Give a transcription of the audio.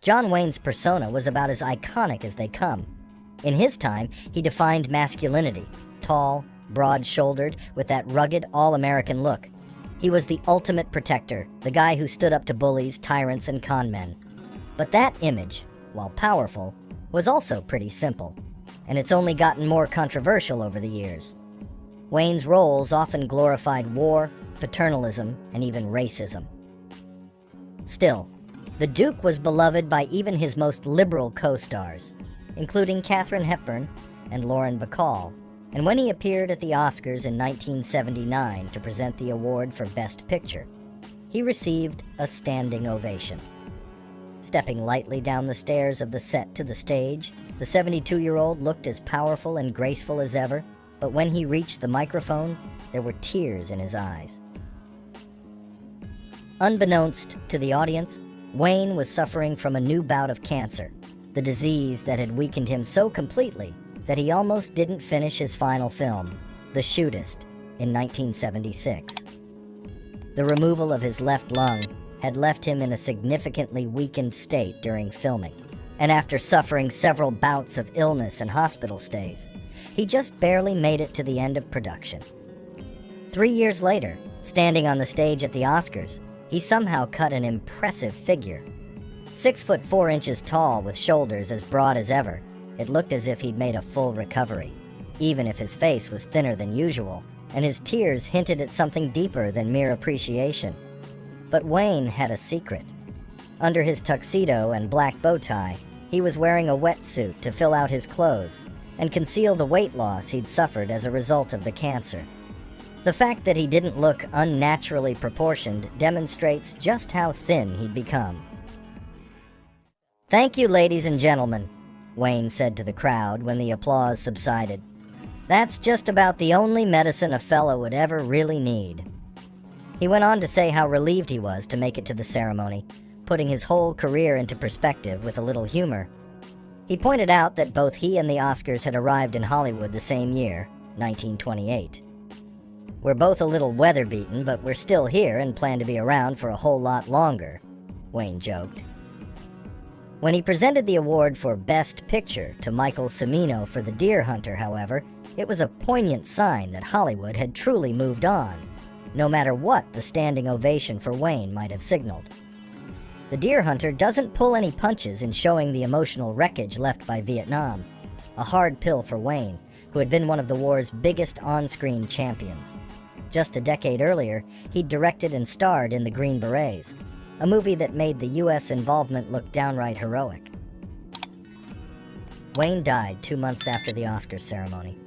John Wayne's persona was about as iconic as they come. In his time, he defined masculinity, tall, broad-shouldered, with that rugged, all-American look. He was the ultimate protector, the guy who stood up to bullies, tyrants, and conmen. But that image, while powerful, was also pretty simple, and it's only gotten more controversial over the years. Wayne's roles often glorified war, paternalism, and even racism. Still, the Duke was beloved by even his most liberal co-stars, including Katharine Hepburn and Lauren Bacall, and when he appeared at the Oscars in 1979 to present the award for Best Picture, he received a standing ovation. Stepping lightly down the stairs of the set to the stage, the 72-year-old looked as powerful and graceful as ever, but when he reached the microphone, there were tears in his eyes. Unbeknownst to the audience, Wayne was suffering from a new bout of cancer, the disease that had weakened him so completely that he almost didn't finish his final film, The Shootist, in 1976. The removal of his left lung had left him in a significantly weakened state during filming, and after suffering several bouts of illness and hospital stays, he just barely made it to the end of production. 3 years later, standing on the stage at the Oscars, he somehow cut an impressive figure. 6'4" tall with shoulders as broad as ever, it looked as if he'd made a full recovery, even if his face was thinner than usual, and his tears hinted at something deeper than mere appreciation. But Wayne had a secret. Under his tuxedo and black bow tie, he was wearing a wetsuit to fill out his clothes and conceal the weight loss he'd suffered as a result of the cancer. The fact that he didn't look unnaturally proportioned demonstrates just how thin he'd become. "Thank you, ladies and gentlemen," Wayne said to the crowd when the applause subsided. "That's just about the only medicine a fellow would ever really need." He went on to say how relieved he was to make it to the ceremony, putting his whole career into perspective with a little humor. He pointed out that both he and the Oscars had arrived in Hollywood the same year, 1928. "We're both a little weather-beaten, but we're still here and plan to be around for a whole lot longer," Wayne joked. When he presented the award for Best Picture to Michael Cimino for The Deer Hunter, however, it was a poignant sign that Hollywood had truly moved on, no matter what the standing ovation for Wayne might have signaled. The Deer Hunter doesn't pull any punches in showing the emotional wreckage left by Vietnam, a hard pill for Wayne, who had been one of the war's biggest on-screen champions. Just a decade earlier, he'd directed and starred in The Green Berets, a movie that made the U.S. involvement look downright heroic. Wayne died 2 months after the Oscars ceremony.